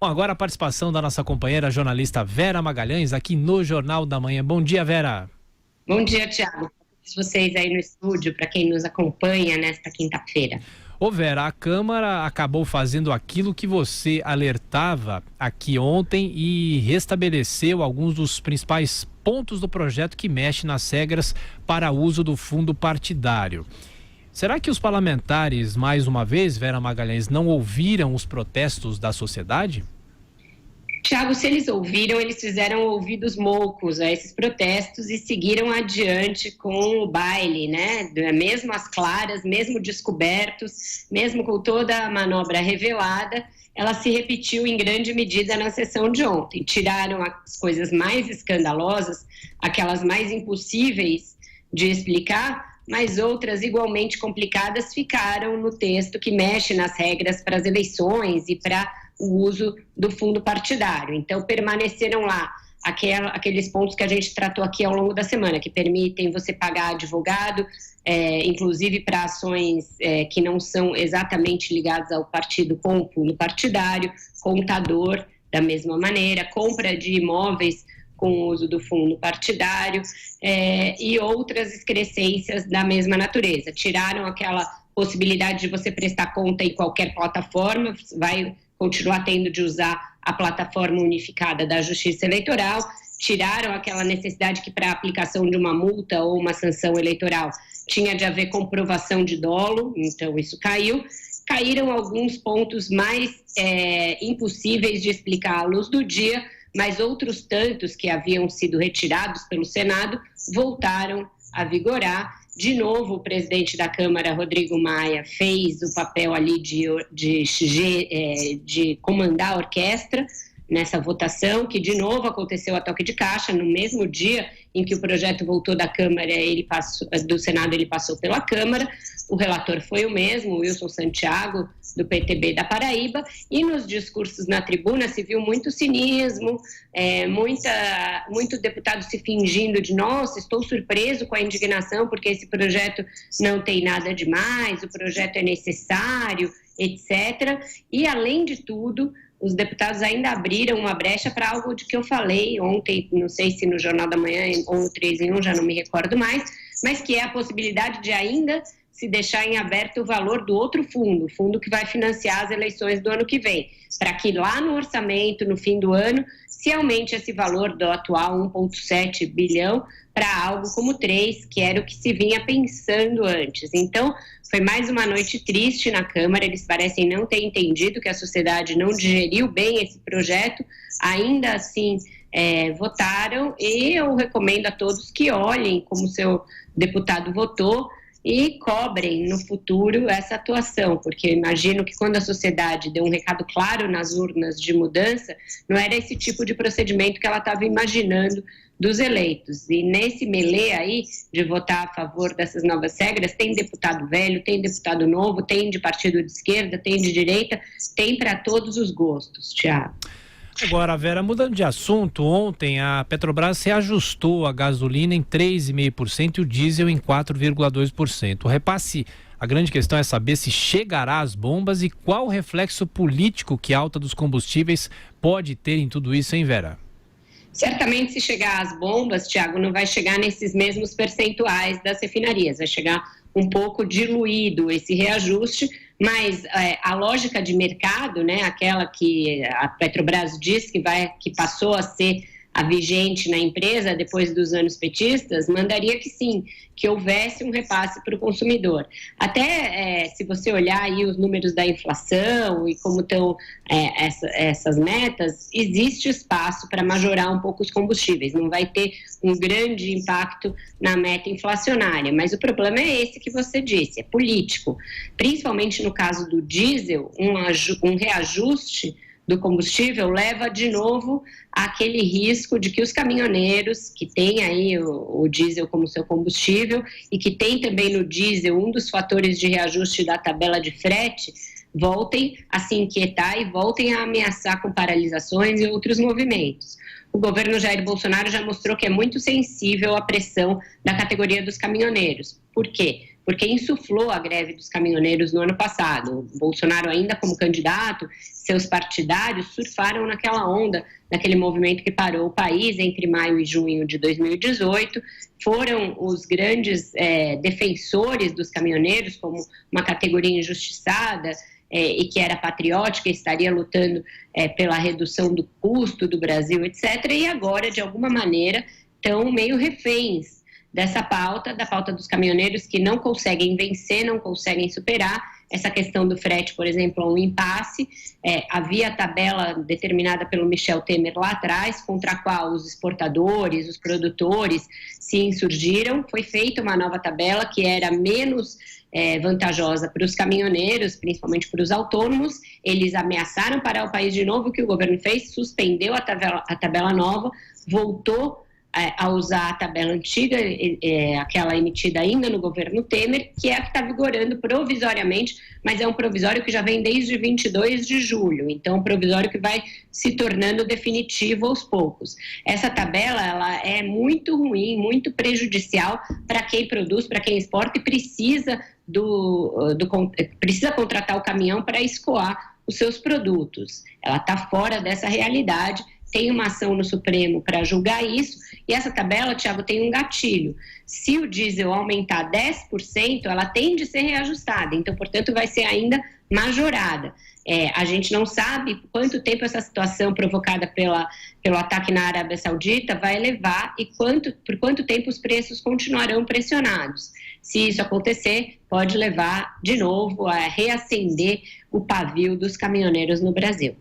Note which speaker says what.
Speaker 1: Bom, agora a participação da nossa companheira jornalista Vera Magalhães aqui no Jornal da Manhã. Bom dia, Vera.
Speaker 2: Bom dia, Thiago. Vocês aí no estúdio, para quem nos acompanha nesta quinta-feira.
Speaker 1: Ô Vera, a Câmara acabou fazendo aquilo que você alertava aqui ontem e restabeleceu alguns dos principais pontos do projeto que mexe nas regras para uso do fundo partidário. Será que os parlamentares, mais uma vez, Vera Magalhães, não ouviram os protestos da sociedade?
Speaker 2: Tiago, se eles ouviram, eles fizeram ouvidos moucos a esses protestos e seguiram adiante com o baile, né? Mesmo às claras, mesmo descobertos, mesmo com toda a manobra revelada, ela se repetiu em grande medida na sessão de ontem. Tiraram as coisas mais escandalosas, aquelas mais impossíveis de explicar, mas outras igualmente complicadas ficaram no texto que mexe nas regras para as eleições e para o uso do fundo partidário. Então, permaneceram lá aqueles pontos que a gente tratou aqui ao longo da semana, que permitem você pagar advogado, inclusive para ações que não são exatamente ligadas ao partido com o fundo partidário, contador da mesma maneira, compra de imóveis com o uso do fundo partidário e outras excrescências da mesma natureza. Tiraram aquela possibilidade de você prestar conta em qualquer plataforma, vai continuar tendo de usar a plataforma unificada da Justiça Eleitoral, tiraram aquela necessidade que para a aplicação de uma multa ou uma sanção eleitoral tinha de haver comprovação de dolo, então isso caiu. Caíram alguns pontos mais impossíveis de explicar à luz do dia, mas outros tantos que haviam sido retirados pelo Senado voltaram a vigorar. De novo, o presidente da Câmara, Rodrigo Maia, fez o papel ali de comandar a orquestra nessa votação, que de novo aconteceu a toque de caixa, no mesmo dia em que o projeto voltou da Câmara, do Senado, ele passou pela Câmara. O relator foi o mesmo, Wilson Santiago, do PTB da Paraíba, e nos discursos na tribuna se viu muito cinismo, muito deputado se fingindo de, nossa, estou surpreso com a indignação porque esse projeto não tem nada demais, o projeto é necessário, etc. E, além de tudo, os deputados ainda abriram uma brecha para algo de que eu falei ontem, não sei se no Jornal da Manhã ou no 3 em 1, já não me recordo mais, mas que é a possibilidade de ainda se deixar em aberto o valor do outro fundo, o fundo que vai financiar as eleições do ano que vem, para que lá no orçamento, no fim do ano, se aumente esse valor do atual 1,7 bilhão para algo como 3, que era o que se vinha pensando antes. Então, foi mais uma noite triste na Câmara, eles parecem não ter entendido que a sociedade não digeriu bem esse projeto, ainda assim votaram, e eu recomendo a todos que olhem como o seu deputado votou e cobrem no futuro essa atuação, porque eu imagino que quando a sociedade deu um recado claro nas urnas de mudança, não era esse tipo de procedimento que ela estava imaginando dos eleitos. E nesse melê aí de votar a favor dessas novas regras, tem deputado velho, tem deputado novo, tem de partido de esquerda, tem de direita, tem para todos os gostos, Thiago.
Speaker 1: Agora, Vera, mudando de assunto, ontem a Petrobras reajustou a gasolina em 3,5% e o diesel em 4,2%. O repasse, a grande questão é saber se chegará às bombas e qual o reflexo político que a alta dos combustíveis pode ter em tudo isso, hein, Vera?
Speaker 2: Certamente, se chegar às bombas, Thiago, não vai chegar nesses mesmos percentuais das refinarias, vai chegar um pouco diluído esse reajuste, mas a lógica de mercado, né, aquela que a Petrobras diz que passou a ser a vigente na empresa depois dos anos petistas, mandaria que sim, que houvesse um repasse para o consumidor. Até se você olhar aí os números da inflação e como estão essas metas, existe espaço para majorar um pouco os combustíveis, não vai ter um grande impacto na meta inflacionária, mas o problema é esse que você disse, é político. Principalmente no caso do diesel, um reajuste do combustível leva de novo àquele risco de que os caminhoneiros que têm aí o diesel como seu combustível e que tem também no diesel um dos fatores de reajuste da tabela de frete, voltem a se inquietar e voltem a ameaçar com paralisações e outros movimentos. O governo Jair Bolsonaro já mostrou que é muito sensível à pressão da categoria dos caminhoneiros. Por quê? porque insuflou a greve dos caminhoneiros no ano passado. O Bolsonaro, ainda como candidato, seus partidários surfaram naquela onda, naquele movimento que parou o país entre maio e junho de 2018, foram os grandes defensores dos caminhoneiros como uma categoria injustiçada, e que era patriótica e estaria lutando pela redução do custo do Brasil, etc. E agora, de alguma maneira, estão meio reféns dessa pauta, da pauta dos caminhoneiros que não conseguem vencer, não conseguem superar. Essa questão do frete, por exemplo, é um impasse. Havia a tabela determinada pelo Michel Temer lá atrás, contra a qual os exportadores, os produtores se insurgiram. Foi feita uma nova tabela que era menos vantajosa para os caminhoneiros, principalmente para os autônomos. Eles ameaçaram parar o país de novo. O que o governo fez? Suspendeu a tabela nova, voltou a usar a tabela antiga, aquela emitida ainda no governo Temer, que é a que está vigorando provisoriamente, mas é um provisório que já vem desde 22 de julho, então um provisório que vai se tornando definitivo aos poucos. Essa tabela, ela é muito ruim, muito prejudicial para quem produz, para quem exporta e precisa contratar o caminhão para escoar os seus produtos. Ela está fora dessa realidade. Tem uma ação no Supremo para julgar isso, e essa tabela, Tiago, tem um gatilho. Se o diesel aumentar 10%, ela tem de ser reajustada, então, portanto, vai ser ainda majorada. A gente não sabe quanto tempo essa situação provocada pelo ataque na Arábia Saudita vai levar e por quanto tempo os preços continuarão pressionados. Se isso acontecer, pode levar de novo a reacender o pavio dos caminhoneiros no Brasil.